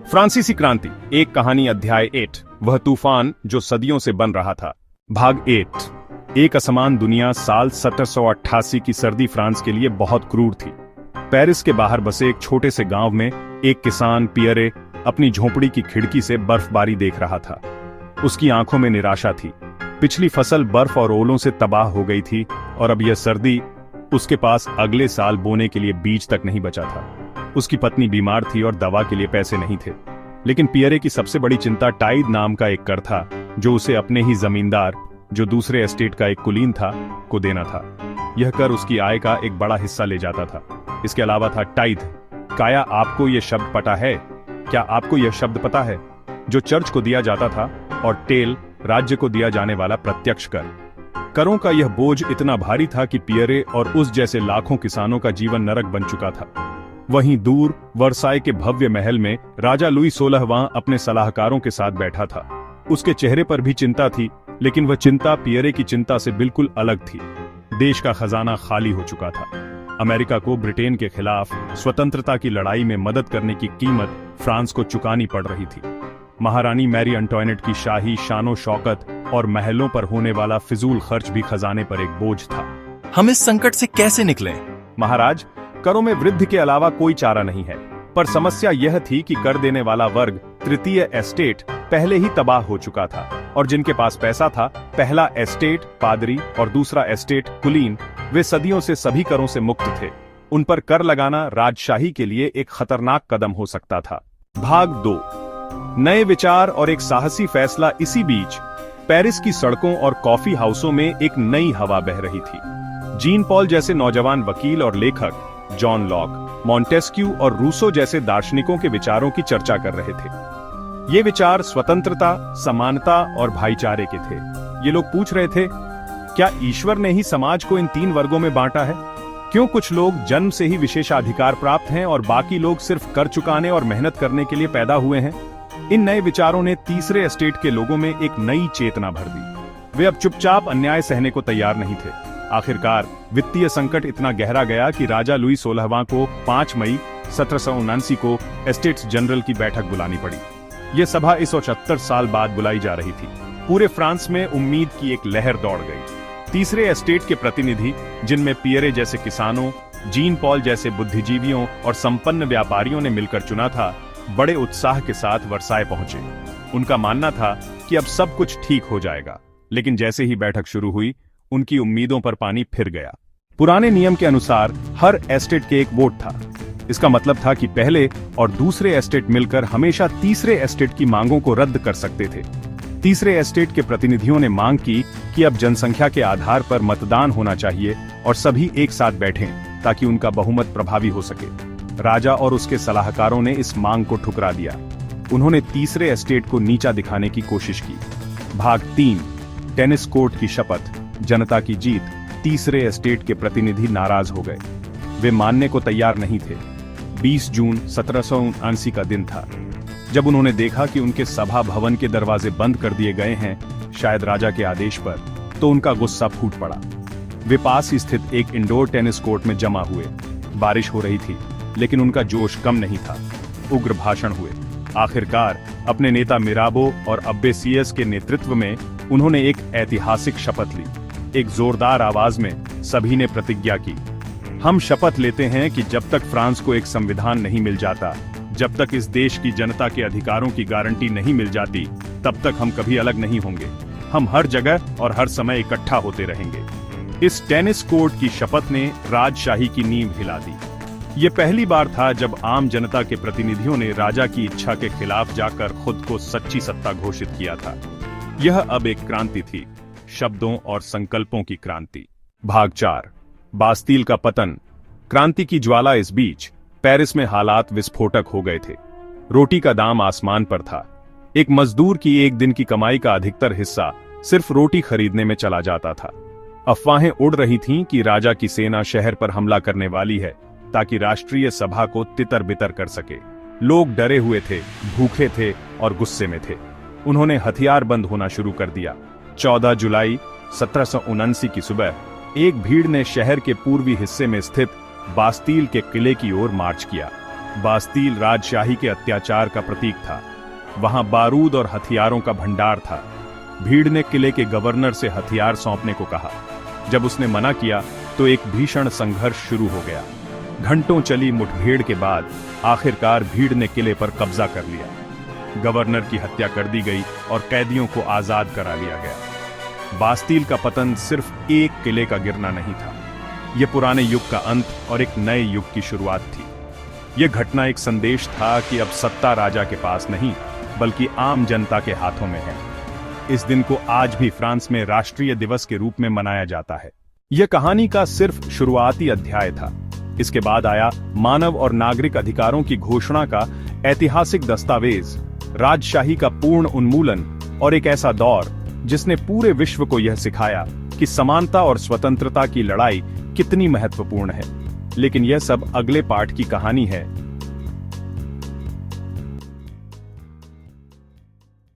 फ्रांसीसी क्रांति, एक कहानी, अध्याय 8, वह तूफान जो सदियों से बन रहा था। भाग 8। एक असमान दुनिया। साल 1788 की सर्दी फ्रांस के लिए बहुत क्रूर थी। पेरिस के बाहर बसे एक छोटे से गांव में एक किसान पियरे अपनी झोपड़ी की खिड़की से बर्फबारी देख रहा था। उसकी आंखों में निराशा थी। पिछली फसल बर्फ और ओलों से तबाह हो गई थी और अब यह सर्दी, उसके पास अगले साल बोने के लिए बीज तक नहीं बचा था। उसकी पत्नी बीमार थी और दवा के लिए पैसे नहीं थे। लेकिन पियरे की सबसे बड़ी चिंता टाइद नाम का एक कर था जो उसे अपने ही जमींदार, जो दूसरे एस्टेट का एक कुलीन था, को देना था। यह कर उसकी आय का एक बड़ा हिस्सा ले जाता था। इसके अलावा था टाइद। क्या आपको यह शब्द पता है? क्या आपको यह शब्द पता है? जो चर्च को दिया जाता था, और टेल, राज्य को दिया जाने वाला प्रत्यक्ष कर। करों का यह बोझ इतना भारी था कि पियरे और उस जैसे लाखों किसानों का जीवन नरक बन चुका था। वहीं दूर वर्साई के भव्य महल में राजा लुई 16वां अपने सलाहकारों के साथ बैठा था। उसके चेहरे पर भी चिंता थी, लेकिन वह चिंता पियरे की चिंता से बिल्कुल अलग थी। देश का खजाना खाली हो चुका था। अमेरिका को ब्रिटेन के खिलाफ स्वतंत्रता की लड़ाई में मदद करने की कीमत फ्रांस को चुकानी पड़ रही थी। महारानी मैरी एंटोइनेट की शाही शानो शौकत और महलों पर होने वाला फिजूल खर्च भी खजाने पर एक बोझ था। हम इस संकट से कैसे निकलें? महाराज, करों में वृद्धि के अलावा कोई चारा नहीं है। पर समस्या यह थी कि कर देने वाला वर्ग, तृतीय एस्टेट, पहले ही तबाह हो चुका था, और जिनके पास पैसा था, पहला एस्टेट पादरी और दूसरा एस्टेट कुलीन, वे सदियों से सभी करों से मुक्त थे। उन पर कर लगाना राजशाही के लिए एक खतरनाक कदम हो सकता था। भाग 2। नए विचार और एक साहसी फैसला। इसी बीच पेरिस की सड़कों और कॉफी हाउसों में एक नई हवा बह रही थी। जीन पॉल जैसे नौजवान वकील और लेखक जॉन लॉक, मॉन्टेस्क्यू और रूसो जैसे दार्शनिकों के विचारों की चर्चा कर रहे थे। ये विचार स्वतंत्रता, समानता और भाईचारे के थे। ये लोग पूछ रहे थे, क्या ईश्वर ने ही समाज को इन 3 वर्गों में बांटा है? क्यों कुछ लोग जन्म से ही विशेषाधिकार प्राप्त हैं और बाकी लोग सिर्फ कर चुकाने और मेहनत करने के लिए पैदा हुए हैं? इन नए विचारों ने तीसरे एस्टेट के लोगों में एक नई चेतना भर दी। वे अब चुपचाप अन्याय सहने को तैयार नहीं थे। आखिरकार वित्तीय संकट इतना गहरा गया कि राजा लुई 16वां को 5 मई 1779 को एस्टेट्स जनरल की बैठक बुलानी पड़ी। यह सभा इस 75 साल बाद बुलाई जा रही थी। पूरे फ्रांस में उम्मीद की एक लहर दौड़ गई। तीसरे एस्टेट के प्रतिनिधि, जिनमें पियरे जैसे किसानों, जीन पॉल जैसे बुद्धिजीवियों और संपन्न व्यापारियों ने मिलकर चुना था, बड़े उत्साह के साथ वर्साय पहुंचे। उनका मानना था कि अब सब कुछ ठीक हो जाएगा। लेकिन जैसे ही बैठक शुरू हुई, उनकी उम्मीदों पर पानी फिर गया। पुराने नियम के अनुसार हर एस्टेट के एक वोट था। इसका मतलब था कि पहले और दूसरे एस्टेट मिलकर हमेशा तीसरे एस्टेट की मांगों को रद्द कर सकते थे। तीसरे एस्टेट के प्रतिनिधियों ने मांग की कि अब जनसंख्या के आधार पर मतदान होना चाहिए और सभी एक साथ बैठें ताकि उनका बहुमत प्रभावी हो सके। राजा और उसके सलाहकारों ने इस मांग को ठुकरा दिया। उन्होंने तीसरे एस्टेट को नीचा दिखाने की कोशिश की। भाग 3। टेनिस कोर्ट की शपथ, जनता की जीत। तीसरे एस्टेट के प्रतिनिधि नाराज हो गए। वे मानने को तैयार नहीं थे। 20 जून 1779 का दिन था। जब उन्होंने देखा कि उनके सभा भवन के दरवाजे बंद कर दिए गए हैं, शायद राजा के आदेश पर, तो उनका गुस्सा फूट पड़ा। वे पास ही स्थित एक इंडोर टेनिस कोर्ट में जमा हुए। बारिश हो रही थी, लेकिन उनका जोश कम नहीं था। उग्र भाषण हुए। आखिरकार अपने नेता मिराबो और अब्बेसियस के नेतृत्व में उन्होंने एक ऐतिहासिक शपथ ली। एक जोरदार आवाज में सभी ने प्रतिज्ञा की, हम शपथ लेते हैं कि जब तक फ्रांस को एक संविधान नहीं मिल जाता, जब तक इस देश की जनता के अधिकारों की गारंटी नहीं मिल जाती, तब तक हम कभी अलग नहीं होंगे। हम हर जगह और हर समय इकट्ठा होते रहेंगे। इस टेनिस कोर्ट की शपथ ने राजशाही की नींव हिला दी। ये पहली बार था जब आम जनता के प्रतिनिधियों ने राजा की इच्छा के खिलाफ जाकर खुद को सच्ची सत्ता घोषित किया था। यह अब एक क्रांति थी, शब्दों और संकल्पों की क्रांति। भाग 4। बास्तील का पतन। क्रांति की ज्वाला। इस बीच पेरिस में हालात विस्फोटक हो गए थे। रोटी का दाम आसमान पर था। एक मजदूर की एक दिन की कमाई का अधिकतर हिस्सा सिर्फ रोटी खरीदने में चला जाता था। अफवाहें उड़ रही थीं कि राजा की सेना शहर पर हमला करने वाली है ताकि राष्ट्रीय सभा को तितर बितर कर सके। लोग डरे हुए थे, भूखे थे और गुस्से में थे। उन्होंने हथियार बंद होना शुरू कर दिया। 14 जुलाई 1779 की सुबह एक भीड़ ने शहर के पूर्वी हिस्से में स्थित बास्तील के किले की ओर मार्च किया। बास्तील राजशाही के अत्याचार का प्रतीक था। वहां बारूद और हथियारों का भंडार था। भीड़ ने किले के गवर्नर से हथियार सौंपने को कहा। जब उसने मना किया तो एक भीषण संघर्ष शुरू हो गया। घंटों चली मुठभेड़ के बाद आखिरकार भीड़ ने किले पर कब्जा कर लिया। गवर्नर की हत्या कर दी गई और कैदियों को आजाद करा लिया गया। बास्तील का पतन सिर्फ एक किले का गिरना नहीं था, यह पुराने युग का अंत और एक नए युग की शुरुआत थी। यह घटना एक संदेश था कि अब सत्ता राजा के पास नहीं, बल्कि आम जनता के हाथों में है। इस दिन को आज भी फ्रांस में राष्ट्रीय दिवस के रूप में मनाया जाता है। यह कहानी का सिर्फ शुरुआती अध्याय था। इसके बाद आया मानव और नागरिक अधिकारों की घोषणा का ऐतिहासिक दस्तावेज, राजशाही का पूर्ण उन्मूलन और एक ऐसा दौर जिसने पूरे विश्व को यह सिखाया कि समानता और स्वतंत्रता की लड़ाई कितनी महत्वपूर्ण है। लेकिन यह सब अगले पार्ट की कहानी है,